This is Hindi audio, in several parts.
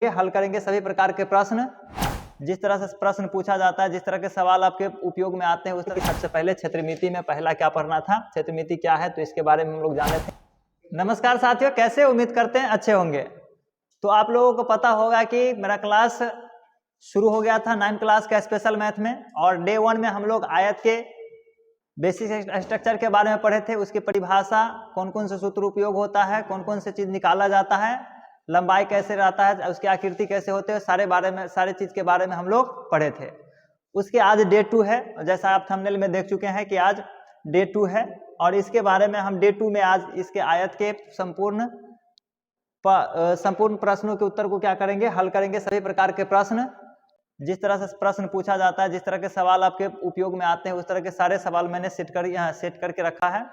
हल करेंगे सभी प्रकार के प्रश्न। जिस तरह से प्रश्न पूछा जाता है, जिस तरह के सवाल आपके उपयोग में आते हैं, उस तरह सबसे पहले क्षेत्रमिति में पहला क्या पढ़ना था, क्षेत्रमिति क्या है, तो इसके बारे में हम लोग जाने थे। नमस्कार साथियों, कैसे, उम्मीद करते हैं अच्छे होंगे। तो आप लोगों को पता होगा कि मेरा क्लास शुरू हो गया था 9th क्लास का स्पेशल मैथ में, और डे 1 में हम लोग आयत के बेसिक स्ट्रक्चर के बारे में पढ़े थे। उसकी परिभाषा, कौन कौन से सूत्र उपयोग होता है, कौन कौन से चीज निकाला जाता है, लंबाई कैसे रहता है, उसकी आकृति कैसे होते हैं, सारे चीज के बारे में हम लोग पढ़े थे। उसके आज डे 2 है, जैसा आप थंबनेल में देख चुके हैं कि आज डे 2 है, और इसके बारे में हम डे 2 में आज इसके आयत के संपूर्ण प्रश्नों के उत्तर को क्या करेंगे, हल करेंगे सभी प्रकार के प्रश्न। जिस तरह से प्रश्न पूछा जाता है, जिस तरह के सवाल आपके उपयोग में आते हैं, उस तरह के सारे सवाल मैंने सेट करके रखा है,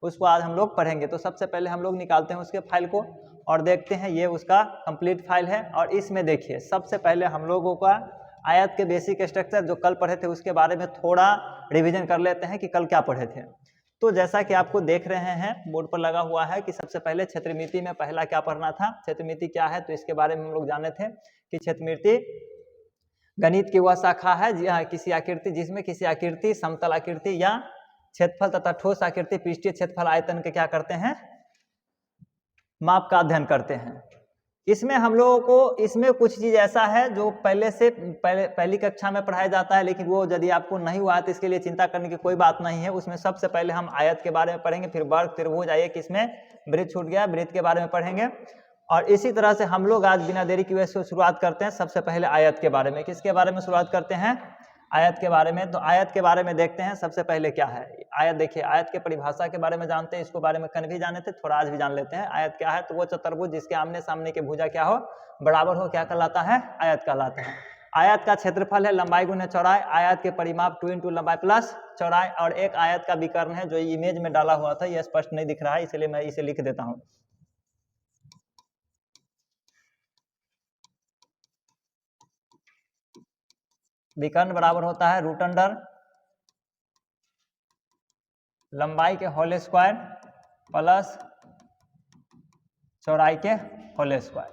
उसको आज हम लोग पढ़ेंगे। तो सबसे पहले हम लोग निकालते हैं उसके फाइल को और देखते हैं, ये उसका कंप्लीट फाइल है। और इसमें देखिए, सबसे पहले हम लोगों का आयत के बेसिक स्ट्रक्चर जो कल पढ़े थे उसके बारे में थोड़ा रिवीजन कर लेते हैं कि कल क्या पढ़े थे। तो जैसा कि आपको देख रहे हैं बोर्ड पर लगा हुआ है कि सबसे पहले क्षेत्रमिति में पहला क्या पढ़ना था, क्षेत्रमिति क्या है, तो इसके बारे में हम लोग जाने थे कि क्षेत्रमिति गणित की वह शाखा है किसी आकृति जिसमें किसी आकृति, समतल आकृति या क्षेत्रफल तथा ठोस आकृति, पृष्ठीय क्षेत्रफल आयतन के क्या करते हैं, माप का अध्ययन करते हैं। इसमें हम लोगों को इसमें कुछ चीज ऐसा है जो पहली कक्षा में पढ़ाया जाता है, लेकिन वो यदि आपको नहीं हुआ तो इसके लिए चिंता करने की कोई बात नहीं है। उसमें सबसे पहले हम आयत के बारे में पढ़ेंगे, फिर वर्ग, त्रिभुज, आइए कि इसमें वृत्त छूट गया, वृत्त के बारे में पढ़ेंगे। और इसी तरह से हम लोग आज बिना देरी की वजह से शुरुआत करते हैं सबसे पहले आयत के बारे में। किसके बारे में शुरुआत करते हैं, आयत के बारे में। तो आयत के बारे में देखते हैं सबसे पहले क्या है आयत। देखिए, आयत के परिभाषा के बारे में जानते हैं, इसको बारे में कल भी जाने थे, थोड़ा आज भी जान लेते हैं। आयत क्या है, तो वो चतुर्भुज जिसके आमने सामने के भुजा क्या हो, बराबर हो, क्या कहलाता है, आयत कहलाता है। आयत का क्षेत्रफल है लंबाई गुने चौड़ाई। आयत के परिमाप 2 × लंबाई प्लस चौड़ाई। और एक आयत का विकर्ण है जो इमेज में डाला हुआ था, यह स्पष्ट नहीं दिख रहा है, इसलिए मैं इसे लिख देता हूँ। विकर्ण बराबर होता है √अंडर लंबाई के होल स्क्वायर प्लस चौड़ाई के होल स्क्वायर,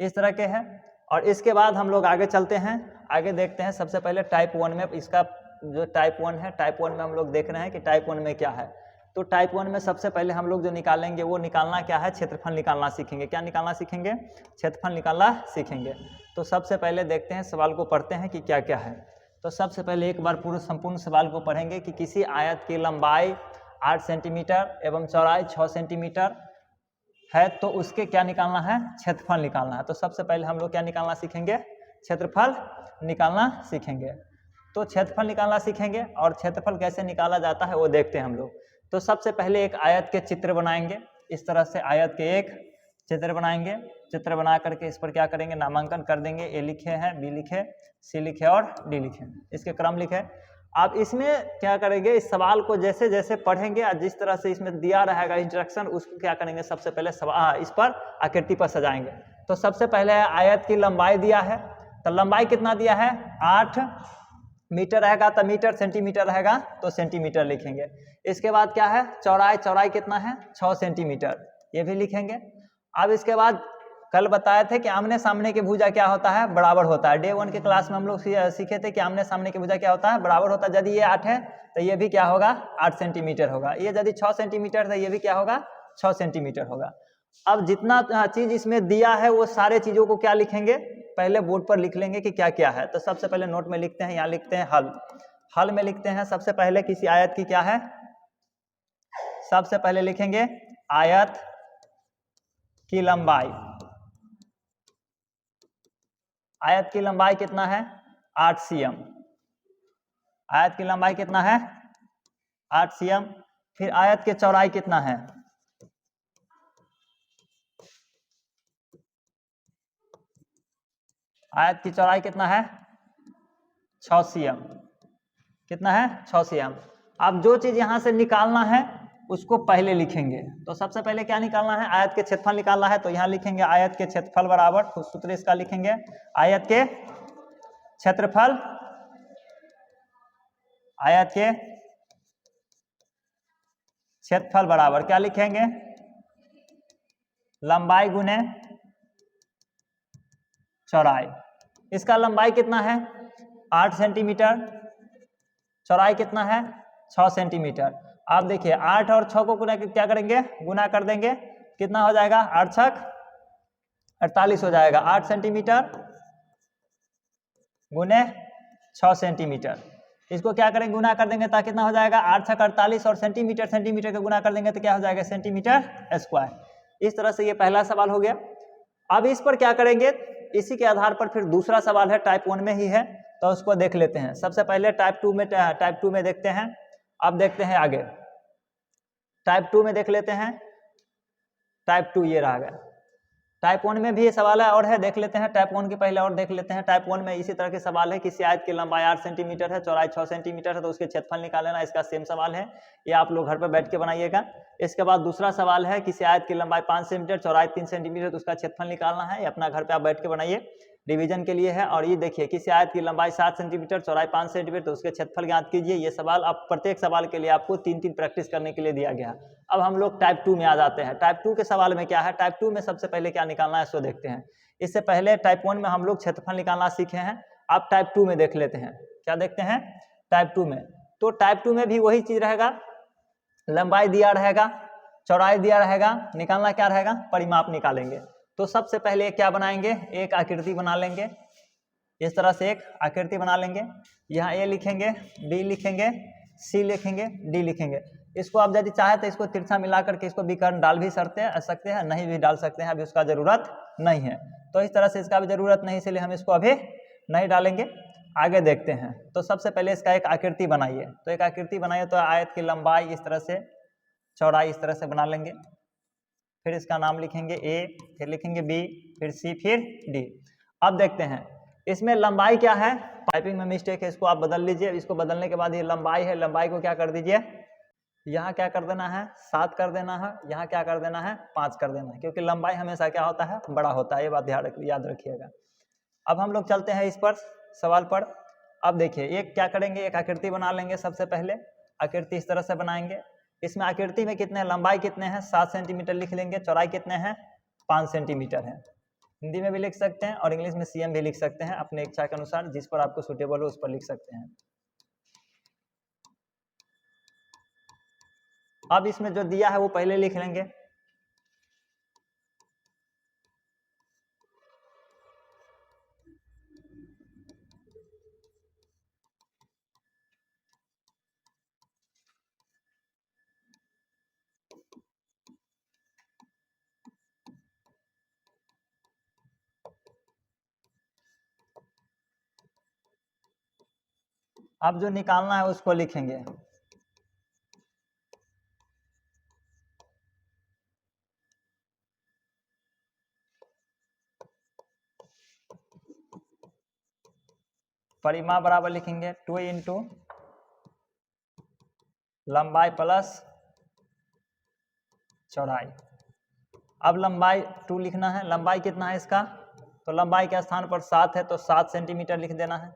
इस तरह के हैं। और इसके बाद हम लोग आगे चलते हैं, आगे देखते हैं। सबसे पहले टाइप 1 में इसका जो टाइप 1 है, टाइप 1 में हम लोग देख रहे हैं कि टाइप 1 में क्या है। तो टाइप 1 में सबसे पहले हम लोग जो निकालेंगे वो निकालना क्या है, क्षेत्रफल निकालना सीखेंगे। क्या निकालना सीखेंगे, क्षेत्रफल निकालना सीखेंगे। तो सबसे पहले देखते हैं, सवाल को पढ़ते हैं कि क्या क्या है। तो सबसे पहले एक बार पूरे संपूर्ण सवाल को पढ़ेंगे कि किसी आयत की लंबाई 8 सेंटीमीटर एवं चौड़ाई 6 सेंटीमीटर है, तो उसके क्या निकालना है, क्षेत्रफल निकालना है। तो सबसे पहले हम लोग क्या निकालना सीखेंगे, क्षेत्रफल निकालना सीखेंगे। तो क्षेत्रफल निकालना सीखेंगे, और क्षेत्रफल कैसे निकाला जाता है वो देखते हैं हम लोग। तो सबसे पहले एक आयत के चित्र बनाएंगे, इस तरह से आयत के एक चित्र बनाएंगे। चित्र बना करके इस पर क्या करेंगे, नामांकन कर देंगे। ए लिखे हैं, बी लिखे, सी लिखे और डी लिखे, इसके क्रम लिखे। आप इसमें क्या करेंगे, इस सवाल को जैसे जैसे पढ़ेंगे और जिस तरह से इसमें दिया रहेगा इंस्ट्रक्शन, उसको क्या करेंगे, सबसे पहले इस पर आकृति पर सजाएंगे। तो सबसे पहले आयत की लंबाई दिया है, तो लंबाई कितना दिया है, 8 मीटर रहेगा तो मीटर, सेंटीमीटर रहेगा तो सेंटीमीटर लिखेंगे। इसके बाद क्या है, चौड़ाई, चौड़ाई कितना है, 6 सेंटीमीटर, ये भी लिखेंगे। अब इसके बाद कल बताए थे कि आमने सामने के भुजा क्या होता है, बराबर होता है। डे 1 के क्लास में हम लोग सीखे थे कि आमने सामने के भुजा क्या होता है, बराबर होता है। यदि ये 8 है तो ये भी क्या होगा, 8 सेंटीमीटर होगा। ये यदि 6 सेंटीमीटर तो ये भी क्या होगा, 6 सेंटीमीटर होगा। अब जितना चीज इसमें दिया है वो सारे चीजों को क्या लिखेंगे, पहले बोर्ड पर लिख लेंगे कि क्या क्या है। तो सबसे पहले नोट में लिखते हैं, यहाँ लिखते हैं हल। हल में लिखते हैं सबसे पहले किसी आयत की क्या है, सबसे पहले लिखेंगे आयत की लंबाई। आयत की लंबाई कितना है, 8 cm। आयत की लंबाई कितना है, 8 cm। फिर आयत के चौड़ाई कितना है, आयत की चौड़ाई कितना है, 6 cm। कितना है, 6 cm। अब जो चीज यहां से निकालना है उसको पहले लिखेंगे। तो सबसे पहले क्या निकालना है, आयत के क्षेत्रफल निकालना है। तो यहाँ लिखेंगे आयत के क्षेत्रफल बराबर, सूत्र इसका लिखेंगे, आयत के क्षेत्रफल, आयत के क्षेत्रफल बराबर क्या लिखेंगे, लंबाई गुने चौड़ाई। इसका लंबाई कितना है 8 सेंटीमीटर, चौड़ाई कितना है 6 सेंटीमीटर। आप देखिए 8 और 6 को क्या करेंगे गुना कर देंगे, कितना हो जाएगा 8 छक 48 हो जाएगा। 8 सेंटीमीटर गुने 6 सेंटीमीटर, इसको क्या करेंगे गुना कर देंगे तो कितना हो जाएगा 8 छक 48 और सेंटीमीटर सेंटीमीटर का गुना कर देंगे तो क्या हो जाएगा सेंटीमीटर स्क्वायर। इस तरह से ये पहला सवाल हो गया। अब इस पर क्या करेंगे, इसी के आधार पर फिर दूसरा सवाल है टाइप 1 में ही है, तो उसको देख लेते हैं। सबसे पहले टाइप 2 में देखते हैं। अब देखते हैं आगे टाइप 2 में देख लेते हैं। टाइप 2 ये रहा गया। टाइप 1 में भी ये सवाल है और है, देख लेते हैं टाइप 1 के पहले और देख लेते हैं। टाइप 1 में इसी तरह के सवाल है, किसी आयत की लंबाई 8 सेंटीमीटर है, चौड़ाई 6 सेंटीमीटर है, तो उसके क्षेत्रफल निकालना। इसका सेम सवाल है, ये आप लोग घर पर बैठ के बनाइएगा। इसके बाद दूसरा सवाल है, किसी आयत की लंबाई 5 सेंटीमीटर, चौड़ाई 3 सेंटीमीटर, तो उसका क्षेत्रफल निकालना है। ये अपना घर पर आप बैठ के बनाइए, डिवीजन के लिए है। और ये देखिए किसी आयत की लंबाई 7 सेंटीमीटर, चौड़ाई 5 सेंटीमीटर, तो उसके क्षेत्रफल ज्ञात कीजिए। ये सवाल आप प्रत्येक सवाल के लिए आपको 3-3 प्रैक्टिस करने के लिए दिया गया। अब हम लोग टाइप 2 में आ जाते हैं। टाइप 2 के सवाल में क्या है, टाइप 2 में सबसे पहले क्या निकालना है इसको देखते हैं। इससे पहले टाइप 1 में हम लोग क्षेत्रफल निकालना सीखे हैं, अब टाइप 2 में देख लेते हैं। क्या देखते हैं टाइप 2 में, तो टाइप 2 में भी वही चीज रहेगा, लंबाई दिया रहेगा, चौड़ाई दिया रहेगा, निकालना क्या रहेगा परिमाप निकालेंगे। तो सबसे पहले क्या बनाएंगे, एक आकृति बना लेंगे। इस तरह से एक आकृति बना लेंगे, यहाँ ए लिखेंगे, बी लिखेंगे, सी लिखेंगे, डी लिखेंगे। इसको आप यदि चाहे तो इसको तिरछा मिला करके इसको विकर्ण डाल भी सकते हैं, नहीं भी डाल सकते हैं, अभी उसका जरूरत नहीं है। तो इस तरह से इसका भी जरूरत नहीं, इसलिए हम इसको अभी नहीं डालेंगे। आगे देखते हैं। तो सबसे पहले इसका एक आकृति बनाइए। तो एक आकृति बनाइए, तो आयत की लंबाई इस तरह से, चौड़ाई इस तरह से बना लेंगे। फिर इसका नाम लिखेंगे ए, फिर लिखेंगे बी, फिर सी, फिर डी। अब देखते हैं इसमें लंबाई क्या है, टाइपिंग में मिस्टेक है, इसको आप बदल लीजिए। इसको बदलने के बाद ये लंबाई है, लंबाई को क्या कर दीजिए, यहाँ क्या कर देना है 7 कर देना है, यहाँ क्या कर देना है 5 कर देना है, क्योंकि लंबाई हमेशा क्या होता है बड़ा होता है, ये बात याद रखिएगा। अब हम लोग चलते हैं इस पर सवाल पर। अब देखिए एक क्या करेंगे, एक आकृति बना लेंगे। सबसे पहले आकृति इस तरह से बनाएंगे। इसमें आकृति में कितने लंबाई कितने हैं 7 सेंटीमीटर लिख लेंगे, चौड़ाई कितने हैं 5 सेंटीमीटर है। हिंदी में भी लिख सकते हैं और इंग्लिश में सीएम भी लिख सकते हैं, अपने इच्छा के अनुसार जिस पर आपको सूटेबल हो उस पर लिख सकते हैं। अब इसमें जो दिया है वो पहले लिख लेंगे। अब जो निकालना है उसको लिखेंगे। परिमाप बराबर लिखेंगे 2 इंटू लंबाई प्लस चौड़ाई। अब लंबाई 2 लिखना है, लंबाई कितना है इसका, तो लंबाई के स्थान पर 7 है तो 7 सेंटीमीटर लिख देना है।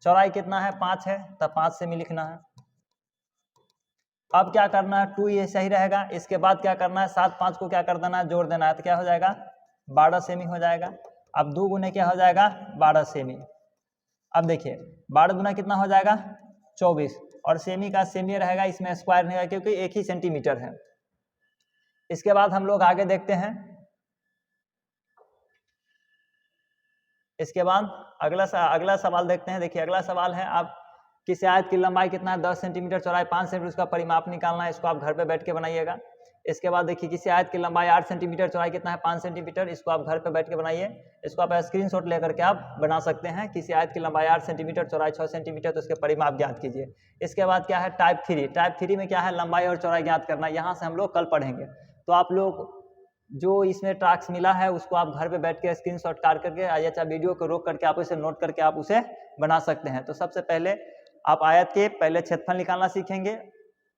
चौड़ाई कितना है 5 है तो 5 सेमी लिखना है। अब क्या करना है 2 ये सही रहेगा। इसके बाद क्या करना है 7 5 को क्या कर देना है जोड़ देना है, तो क्या हो जाएगा 12 सेमी हो जाएगा। अब 2 गुने क्या हो जाएगा 12 सेमी। अब देखिए 12 गुना कितना हो जाएगा 24, और सेमी का सेमी रहेगा, इसमें स्क्वायर नहीं है क्योंकि 1 ही सेंटीमीटर है। इसके बाद हम लोग आगे देखते हैं। इसके बाद अगला सवाल देखते हैं। देखिए अगला सवाल है, आप किसी आयत की लंबाई कितना है 10 सेंटीमीटर, चौड़ाई 5 सेंटीमीटर, उसका परिमाप निकालना है। इसको आप घर पे बैठ के बनाइएगा। इसके बाद देखिए किसी आयत की लंबाई 8 सेंटीमीटर, चौड़ाई कितना है 5 सेंटीमीटर, इसको आप घर पे बैठ के बनाइए। इसको आप स्क्रीनशॉट लेकर के आप बना सकते हैं। किसी आयत की लंबाई 8 सेंटीमीटर, चौड़ाई 6 सेंटीमीटर, तो उसके परिमाप ज्ञात कीजिए। इसके बाद क्या है टाइप 3। टाइप 3 में क्या है लंबाई और चौड़ाई ज्ञात करना, यहाँ से हम लोग कल पढ़ेंगे। तो आप लोग जो इसमें टास्क मिला है उसको आप घर पे बैठ के स्क्रीनशॉट काट करके या चाहे वीडियो को रोक करके आप उसे नोट करके आप उसे बना सकते हैं। तो सबसे पहले आप आयत के पहले क्षेत्रफल निकालना सीखेंगे।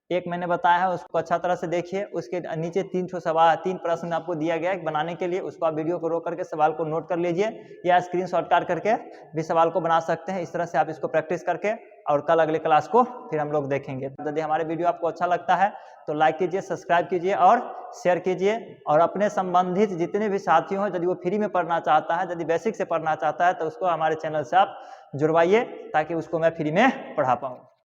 एक मैंने बताया है उसको अच्छा तरह से देखिए। उसके नीचे 3 प्रश्न आपको दिया गया है बनाने के लिए, उसको आप वीडियो को रोक करके सवाल को नोट कर लीजिए या स्क्रीनशॉट काट करके भी सवाल को बना सकते हैं। इस तरह से आप इसको प्रैक्टिस करके और कल अगले क्लास को फिर हम लोग देखेंगे। यदि हमारे वीडियो आपको अच्छा लगता है तो लाइक कीजिए, सब्सक्राइब कीजिए और शेयर कीजिए, और अपने संबंधित जितने भी साथी हों, यदि वो फ्री में पढ़ना चाहता है, यदि बेसिक से पढ़ना चाहता है तो उसको हमारे चैनल से आप जुड़वाइए ताकि उसको मैं फ्री में पढ़ा पाऊँ।